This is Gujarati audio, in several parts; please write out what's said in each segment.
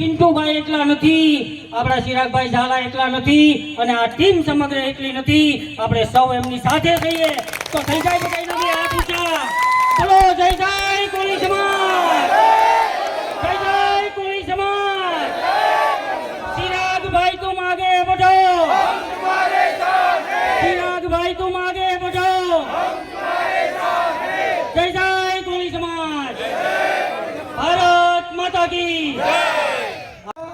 પિન્ટુભાઈ એકલા નથી, આપણા ચિરાગભાઈ ઝાલા એકલા નથી, અને આ ટીમ સમગ્ર એકલી નથી. આપણે સૌ એમની સાથે થઈએ તો થઈ જાય કઈ નથી. હાથ ઊંચા બોલો, જય જય કોળી સમાજ, જય જય કોળી સમાજ. ચિરાગભાઈ તુમ આગે बढ़ो, ચિરાગભાઈ તુમ આગે बढ़ो. જય જય કોળી સમાજ, ભારત માતા કી.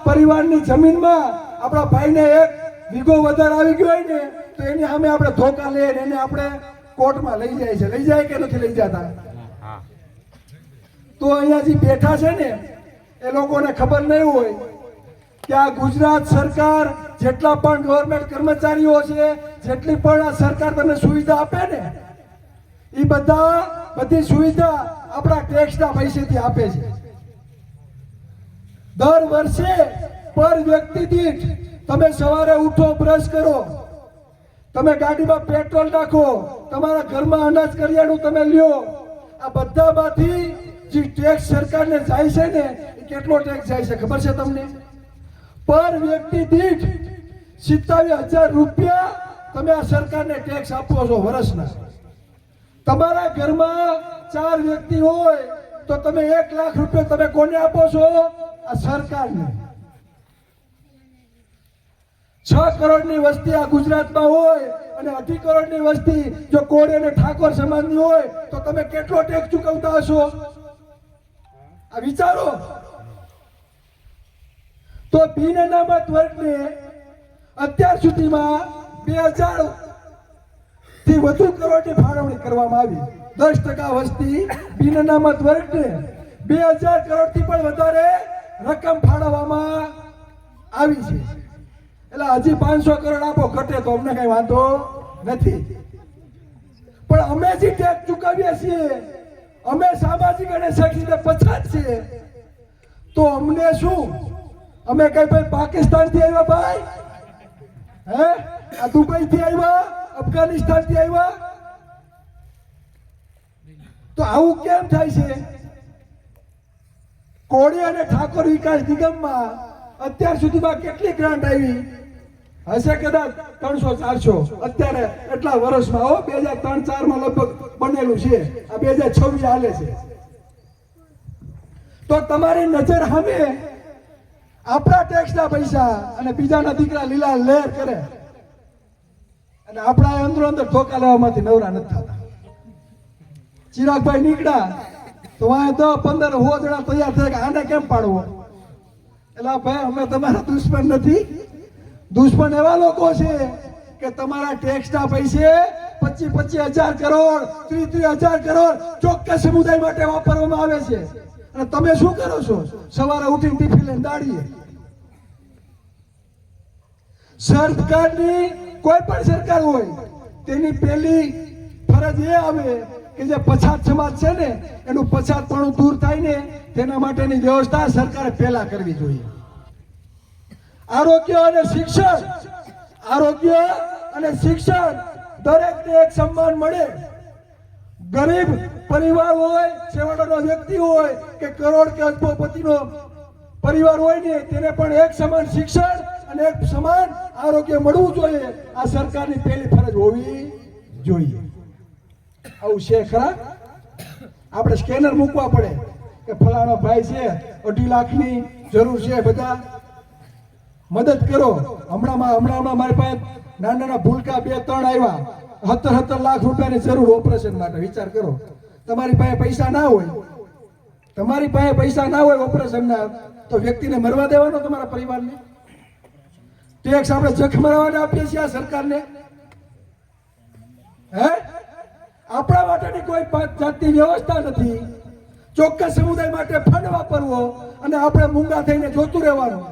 પરિવારની જમીનમાં આપણા ભાઈને એક વીઘો વધારે આવી ગયો હોય ને તો એની સામે આપણે ધોકા લઈએ એને આપણે કોર્ટમાં લઈ જાય છે. લઈ જાય કે નથી લઈ જતા? તો અહીંયા જે બેઠા છે ને એ લોકોને ખબર નહીં હોય કે આ ગુજરાત સરકાર જેટલા પણ ગવર્મેન્ટ કર્મચારીઓ છે, જેટલી પણ આ સરકાર તમને સુવિધા આપે ને એ બધી સુવિધા આપણા ટેક્સના પૈસેથી આપે છે. દર વર્ષે પર વ્યક્તિ દીઠ તમે સવારે ઉઠો, બ્રશ કરો, તમે ગાડીમાં પેટ્રોલ નાખો, તમારા ઘરમાં અનાજ કરિયાણું તમે લ્યો, આ બધામાંથી જે ટેક્સ સરકારને જાય છે ને એ કેટલો ટેક્સ જાય છે ખબર છે તમને? પર વ્યક્તિ દીઠ 27,000 રૂપિયા તમે આ સરકારને ટેક્સ આપો છો વર્ષના. તમારા ઘરમાં 4 વ્યક્તિ હોય તો તમે 1 લાખ રૂપિયા તમે કોને આપો છો? આ સરકારને. 6 કરોડની વસ્તી આ ગુજરાતમાં હોય અને 2.5 કરોડની વસ્તી જો કોળી અને ઠાકોર સમાજની હોય તો તમે કેટલો ટેક્સ ચૂકવતા હશો? આ વિચારો. તો બિન અનામત વર્ગને અત્યાર સુધીમાં 2000 થી વધુ કરોડની ફાળવણી કરવામાં આવી. 10% વસ્તી બિન અનામત વર્ગને 2000 કરોડથી પણ વધારે રકમ ફાળવવામાં આવી છે. એટલે હજી 500 કરોડ આપો ઘટે તો અમને કઈ વાંધો નથી, પણ અમે જે ટેક્સ ચૂકવીએ છીએ અમે સામાજિક અને શૈક્ષણિક પછાત છીએ તો અમને શું? અમે કઈ ભાઈ પાકિસ્તાન થી આવ્યા ભાઈ? હે? આ દુબઈ થી આવ્યા? અફઘાનિસ્તાન થી આવ્યા? તો આવું કેમ થાય છે? કોળી અને ઠાકોર વિકાસ નિગમમાં અત્યાર સુધીમાં કેટલી ગ્રાન્ટ આવી હશે? કદાચ 300-400 અત્યારે એટલા વર્ષમાં. 2003-4 લગભગ બનેલું છે, આ 2026 હાલે છે. તો તમારી નજર સામે આપણા ટેક્સના પૈસા અને બીજાના દીકરા લીલા લહેર કરે અને આપણા અંદરો અંદર ધોકા લેવામાંથી નવરા નથી થતા. ચિરાગભાઈ નીકળ્યા તો વાય 10-15 જણા તૈયાર થાય કે આને કેમ પાડવો? એટલે ભાઈ અમે તમારા દુશ્મન નથી. દુશ્મન એવા લોકો છે કે તમારા ટેક્સના પૈસે 25,000 કરોડ 30,000 કરોડ ચોક્કસ સમુદાય માટે વાપરવામાં આવે છે અને તમે શું કરો છો? સવારે ઉઠીને ટિફિન લઈને દાડીએ. સરકારની કોઈ પણ સરકાર હોય તેની પહેલી ફરજ એ આવે કે જે પછાત સમાજ છે ને એનું પછાતપણું દૂર થાય ને તેના માટેની વ્યવસ્થા સરકારે પહેલા કરવી જોઈએ. આરોગ્ય અને શિક્ષણ, આરોગ્ય અને શિક્ષણ દરેકને એક સન્માન મળે. ગરીબ પરિવાર હોય, છેવાડાનો વ્યક્તિ હોય કે કરોડ કે અબજોપતિનો પરિવાર હોય ને તેને પણ એક સમાન શિક્ષણ અને એક સમાન આરોગ્ય મળવું જોઈએ. આ સરકારની પહેલી ફરજ હોવી જોઈએ. આવું છે ખરા? આપણે સ્કેનર મૂકવા પડે કે ફલાણો ભાઈ છે 2.5 લાખની જરૂર છે, બધા મદદ કરો. હમણાં મારી પાસે નાના ભૂલકા 2-3 આવ્યા, 17 લાખ રૂપિયાની જરૂર ઓપરેશન માટે. વિચાર કરો, તમારી પાસે પૈસા ના હોય, ઓપરેશનના, તો વ્યક્તિને મરવા દેવાનો તમારા પરિવારને? ટેક્સ આપણે જખ મરવાને આપીએ છીએ આ સરકારને? હે? આપણા માટેની કોઈ જાતની વ્યવસ્થા નથી. ચોક્કસ સમુદાય માટે ફંડ વાપરવો અને આપણે મૂંગા થઈને જોતું રહેવાનું.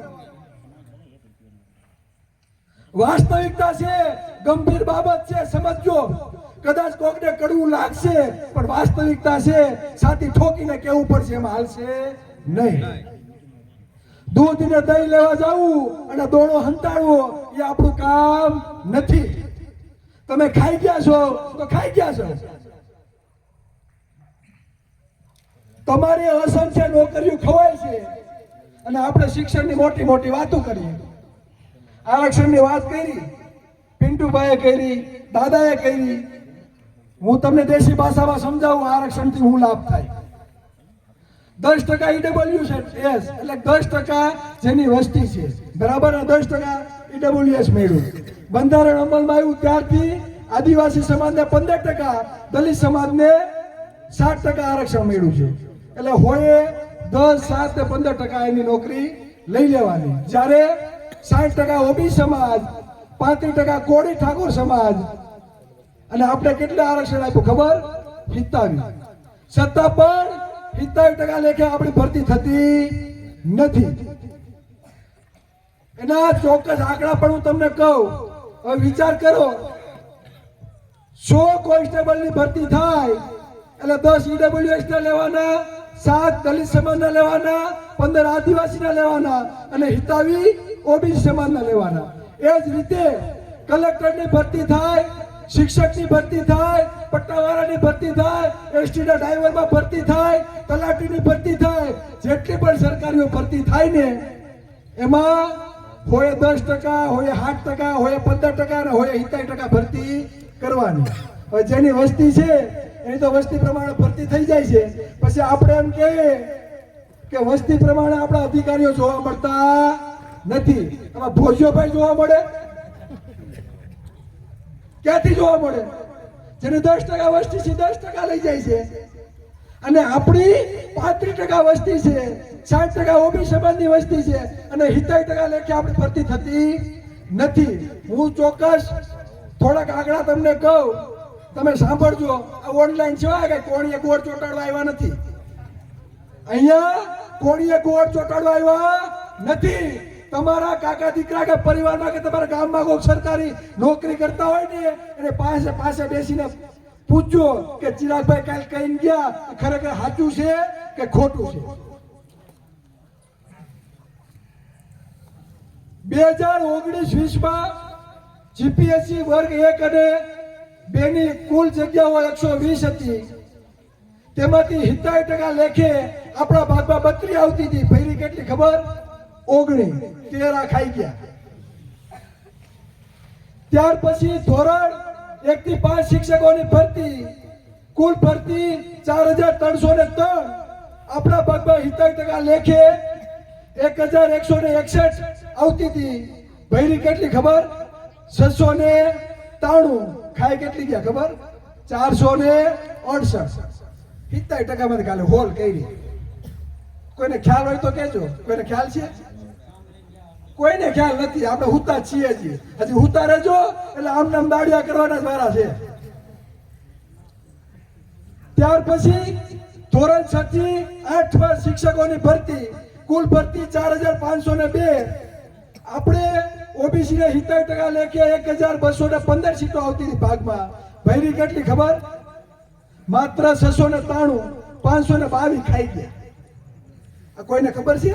વાસ્તવિકતા છે, ગંભીર બાબત છે, સમજો. કદાચ કોકને કડવું લાગશે પણ વાસ્તવિકતા છે. સાથી ઠોકીને કેવું પડશે, એમાં હાલશે નહીં. દૂધ ને દહીં લેવા જવું અને દોણો હંતાડવો એ આપણું કામ નથી. તમે ખાઈ ગયા છો તો ખાઈ ગયા છો. તમારી અસંખ્ય નોકરીઓ ખવાય છે અને આપણે શિક્ષણની મોટી મોટી વાતો કરીએ. આરક્ષણની વાત કરી, પિન્ટુભાઈએ કરી, દાદાએ કરી. હું તમને દેશી ભાષામાં સમજાવું આરક્ષણથી શું લાભ થાય. 10% ઈડબ્લ્યુએસ એટલે 10% જેની વસ્તી છે, બરાબર, 10% ઈડબ્લ્યુએસ મળ્યું. બંધારણ અમલમાં આવ્યું ત્યારથી આદિવાસી સમાજને 15%, દલિત સમાજને 60% આરક્ષણ મળ્યું છે. એટલે હોય 10, 7 ને 15% એની નોકરી લઈ લેવાની. જ્યારે 60% ઓબી સમાજ, 35% કોળી ઠાકોર સમાજ, અને આપણે કેટલા આરક્ષણ આપ્યું ખબર? 27. છતાં પણ 27% લેખે આપણી ભરતી થતી નથી. એના ચોક્કસ આંકડા પણ હું તમને કહું. હવે વિચાર કરો, 100 કોન્સ્ટેબલની ભરતી થાય એટલે 10 ઈડબ્લ્યુએસ ના લેવાના, 7 દલિત સમાજના લેવાના, 15 આદિવાસીના લેવાના અને 27 ઓબીસી સમાજના લેવાના. એ જ રીતે કલેક્ટરની ભરતી થાય, શિક્ષકની ભરતી થાય, પટ્ટાવાળાની ભરતી થાય, એસટીના ડ્રાઈવરમાં ભરતી થાય, તલાટીની ભરતી થાય, જેટલી પણ સરકારીઓ ભરતી થાય ને એમાં હોય 10%, હોય 8%, હોય 15% અને હોય 70% ભરતી કરવાની. હવે જેની વસ્તી છે એની તો વસ્તી પ્રમાણે ભરતી થઈ જાય છે. પછી આપણે એમ કહીએ કે વસ્તી પ્રમાણે આપણા અધિકારીઓ જોવા મળતા નથી. આમાં ભોજ્યોભાઈ જોવા મળે? ક્યાંથી જોવા મળે? જેની 10% વસ્તી છે 10% લઈ જાય છે, અને આપણી 35% વસ્તી છે, 60% ઓબી સમાજની વસ્તી છે અને 70% લેખે આપણી ભરતી થતી નથી. હું ચોક્કસ થોડાક આંકડા તમને કહું, તમે સાંભળજો. આ ઓનલાઈન છે કે કોણીએ ગોળ ચોટાડવા આવ્યા નથી. અહીંયા કોણીએ ગોળ ચોટાડવા આવ્યા નથી. તમારા કાકા દીકરા કે પરિવારમાં કે તમારા ગામમાં કોઈ સરકારી નોકરી કરતા હોય ને એને પાસે બેસીને પૂછજો કે ચિરાગભાઈ કાલ કહીને ગયા ખરેખર સાચું છે કે ખોટું છે. 2019-20માં જીપીએસસી વર્ગ 1 અને 2 ની કુલ જગ્યાઓ 120 હતી. તેમાંથી 70% લેખે આપણા ભાગમાં 32 આવતી હતી. ફરી કેટલી ખબર? 19. 13 ખાઈ ગયા. ત્યાર પછી ધોરણ 1 થી 5 શિક્ષકોની ભરતી, કુલ ભરતી 4303. આપણા ભાગમાં 70% લેખે 1161 આવતી હતી. ભૈરી કેટલી ખબર? 693. ખાઈ કેટલી ગયા ખબર? 468. 70% માંથી ખાલી હોલ કરી. કોઈને ખ્યાલ હોય તો કહેજો. કોઈને ખ્યાલ છે? કોઈને ખ્યાલ નથી. આપણે હુતા છીએ જ. હજી હુતા રહેજો એટલે આમ નામ દાડિયા કરવાના જ વારા છે. ત્યાર પછી ધોરણ 6 થી 8 શિક્ષકોની ભરતી, કુલ ભરતી 4502. આપણે ઓબીસી ને 70% લેખે 1215 સીટો આવતી હતી ભાગમાં. ભૈરી કેટલી ખબર? માત્ર 693. 522 ખાઈ ગયા. આ કોઈને ખબર છે?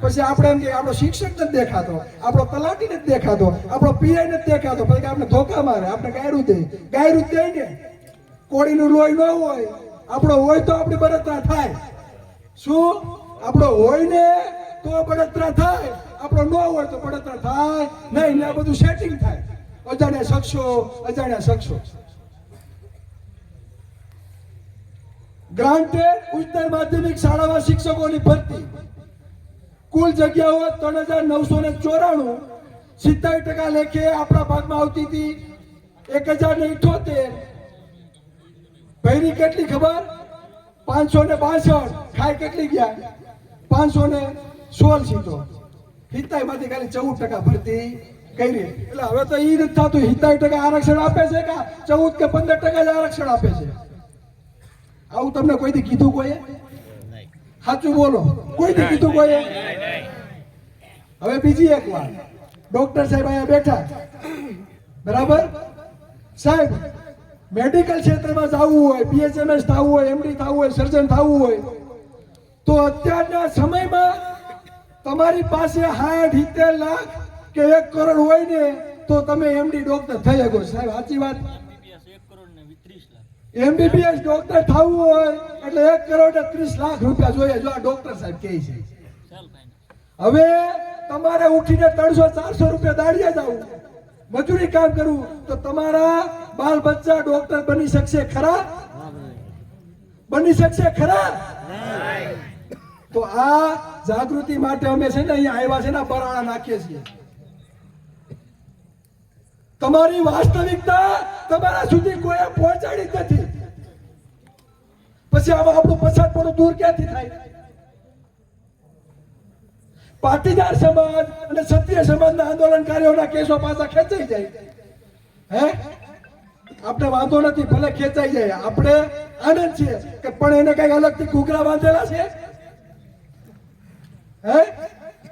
પછી આપણે એમ કે આપણો શિક્ષક નથી દેખાતો, આપણો તલાટી નથી દેખાતો, આપણો પીઆઈ નથી દેખાતો. પછી આપણે ધોકા મારે, આપણે ગાયરું દે ને. કોળીનું લોહી ન હોય, આપણો હોય તો આપણી બળતરા થાય. શું? આપણો હોય ને તો બળતરા થાય, આપણો ન હોય તો બળતરા થાય નહીં. ને આ બધું સેટિંગ થાય. અજાણ્યા શખ્સો. ગ્રાન્ટેડ ઉચ્ચતર માધ્યમિક શાળામાં શિક્ષકોની ભરતી, કુલ જગ્યાઓ 3994. 70% લેખે આપણા ભાગમાં આવતી હતી 1078. ભૈરી કેટલી ખબર? 562. ખાઈ કેટલી ગયા? 516 સીટો. 70 માંથી ખાલી 14% ભરતી કરી. એટલે હવે તો ઈ નથી થતું. 70% આરક્ષણ આપે છે કે 14 કે 15% જ આરક્ષણ આપે છે? આવું તમને કોઈથી કીધું? કોઈએ? સાચું બોલો. કોઈથી કીધું? કોઈએ? હવે બીજી એક વાત. ડોક્ટર સાહેબ અહીંયા બેઠા, બરાબર? સાહેબ, મેડિકલ ક્ષેત્રમાં જવું હોય, બીએચએમએસ થવું હોય, એમડી થવું હોય, સર્જન થવું હોય તો અત્યારના સમયમાં તમારી પાસે 60-70 લાખ કે 1 કરોડ હોય ને તો તમે એમડી ડોક્ટર થઈ શકો. સાહેબ સાચી વાત? એમબીબીએસ ડોક્ટર થવું હોય એટલે 1 કરોડ 30 લાખ રૂપિયા જોઈએ. જો આ ડોક્ટર સાહેબ કહે છે. હવે તમારે ઉઠીને 300-400 રૂપિયા દાડિયા જવું, મજૂરી કામ કરવું, તો તમારા બાલ બચ્ચા ડોક્ટર બની શકશે ખરા? બની શકશે ખરા? તો આ જાગૃતિ માટે અમે છે ને અહીંયા આવ્યા છે ને, બરાડા નાખીએ છીએ. તમારી વાસ્તવિકતા તમારા સુધી કોઈ પહોંચાડી જ નથી. પછી આમાં આપણું પછાતપણું દૂર ક્યાંથી થાય? પાટીદાર સમાજ અને ક્ષત્રિય સમાજના આંદોલનકારીઓના કેસો પાછા ખેંચાઈ જાય. હે, આપણે વાંધો નથી, ભલે ખેંચાઈ જાય, આપણે આનંદ છે કે પણ એને કઈ અલગથી ઘૂઘરા બાંધેલા છે? હે,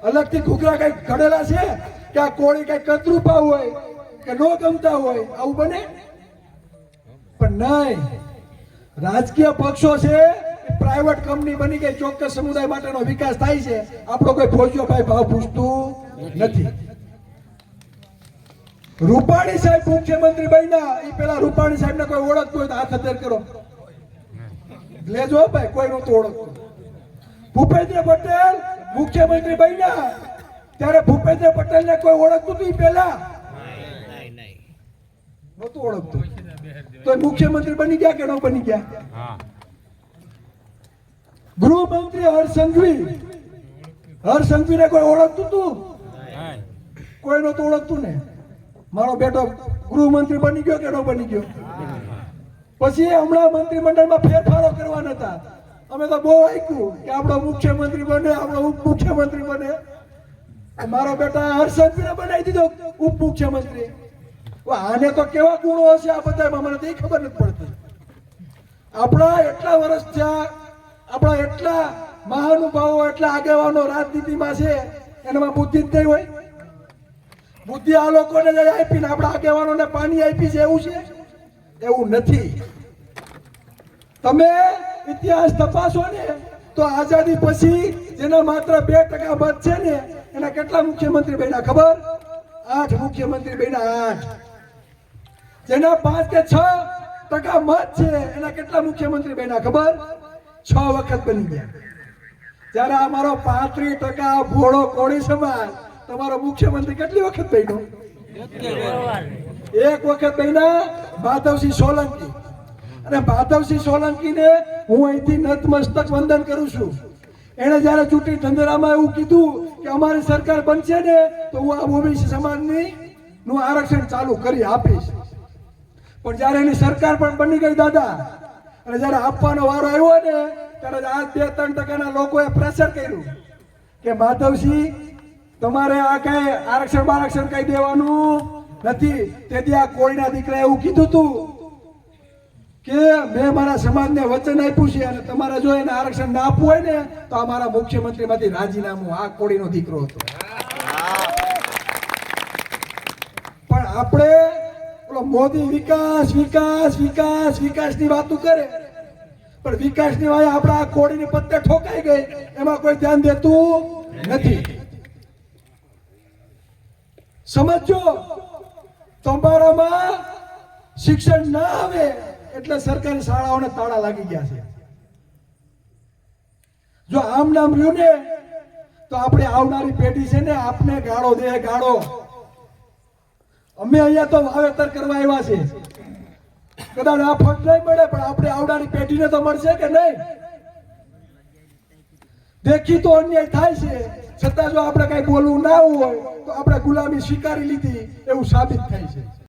અલગથી ઘૂઘરા કઈ ઘડેલા છે કે આ કોળી કઈ કતરૂપા હોય કે નો ગમતા હોય આવું બને? પણ નહીં, રાજકીય પક્ષો છે પ્રાઇવેટ કંપની બની ગઈ, ચોક્કસ સમુદાય માટેનો વિકાસ થાય છે. આપણો કોઈ ફોજીઓ ભાઈ ભાવ પૂછતું નથી. રૂપાણી સાહેબ મુખ્યમંત્રી બન્યા એ પેલા રૂપાણી સાહેબ ને કોઈ ઓળખતું હોય તો હાથ અધર કરો, લેજો ભાઈ, કોઈ નહોતું ઓળખતું. ભૂપેન્દ્ર પટેલ મુખ્યમંત્રી બન્યા ત્યારે ભૂપેન્દ્ર પટેલ ને કોઈ ઓળખતું હતું? પેલા નહોતું ઓળખતું, તો મુખ્યમંત્રી બની ગયા કે ન બની ગયા? ગૃહમંત્રી હર્ષ ને કોઈ ઓળખતું હતું? કોઈ નહોતું ઓળખતું ને. મારો બેટો ગૃહમંત્રી બની ગયો કે ન બની ગયો? પછી હમણાં મંત્રીમંડળમાં ફેરફારો કરવાના હતા. અમે તો બહુ આપ્યું કે આપણો મુખ્યમંત્રી બને, આપણો ઉપમુખ્યમંત્રી બને. મારો બેટા હર્ષને બનાવી દીધો ઉપમુખ્યમંત્રી. આને તો કેવા ગુણો હશે આ બધામાં મને તો એ ખબર નથી પડતી. આપણા એટલા વર્ષ થયા, આપણા એટલા મહાનુભાવો, એટલા આગેવાનો રાજનીતિમાં છે, એનામાં બુદ્ધિ જ નહીં હોય? બુદ્ધિ આ લોકોને જ આપીને આપણા આગેવાનોને પાણી આપી છે એવું છે? એવું નથી. તમે ઇતિહાસ તપાસો ને તો આઝાદી પછી જેના માત્ર 2% મત છે ને એના કેટલા મુખ્યમંત્રી બન્યા ખબર? 8 મુખ્યમંત્રી બન્યા. 8. જેના 5 કે 6% મત છે એના કેટલા મુખ્યમંત્રી બન્યા ખબર? 6 વખત બની ગયા. જ્યારે અમારો 35% ભોળો કોળી સમાજ તમારો મુખ્યમંત્રી કેટલી વખત બન્યો? 1 વખત બન્યા, માધવસિંહ સોલંકી. અને માધવસિંહ સોલંકીને હું અહીંથી નતમસ્તક વંદન કરું છું. એને જ્યારે ચૂંટણી ઢંઢેરામાં એવું કીધું કે અમારી સરકાર બનશે ને તો હું આ ઓબીસી સમાજની નું આરક્ષણ ચાલુ કરી આપીશ. પણ જ્યારે એની સરકાર પણ બની ગઈ દાદા, અને જ્યારે આપવાનો વારો આવ્યો ને ત્યારે આ 2-3% લોકોએ પ્રેશર કર્યું કે માધવસિંહ તમારે આ કઈ આરક્ષણ કઈ દેવાનું નથી. તેથી આ કોળીના દીકરા એવું કીધું હતું કે મેં મારા સમાજને વચન આપ્યું છે અને તમારે જો એને આરક્ષણ ના આપવું હોય ને તો આ મારા મુખ્યમંત્રીમાંથી રાજીનામું. આ કોળીનો દીકરો હતો. પણ આપણે ઓલો મોદી વિકાસ વિકાસ વિકાસ વિકાસની વાતો કરે, પણ વિકાસની વાય આપણા આ કોળીની પત્તે ઠોકાઈ ગઈ, એમાં કોઈ ધ્યાન દેતું નથી. સમજો, તમારામાં શિક્ષણ ના આવે એટલે સરકારી શાળાઓને તાળા લાગી ગયા છે. જો આમ નામ રહ્યું ને તો આપણે આવનારી પેઢી છે ને આપને ગાળો દે, ગાળો. અમે અહીંયા તો વાવેતર કરવા આવ્યા છે, કદાચ આ ફળ નહીં મળે પણ આપણે આવનારી પેઢીને તો મળશે કે નહીં? દેખી તો અન્યાય થાય છે, છતાં જો આપણે કઈ બોલવું ના હોય તો આપણે ગુલામી સ્વીકારી લીધી એવું સાબિત થાય છે.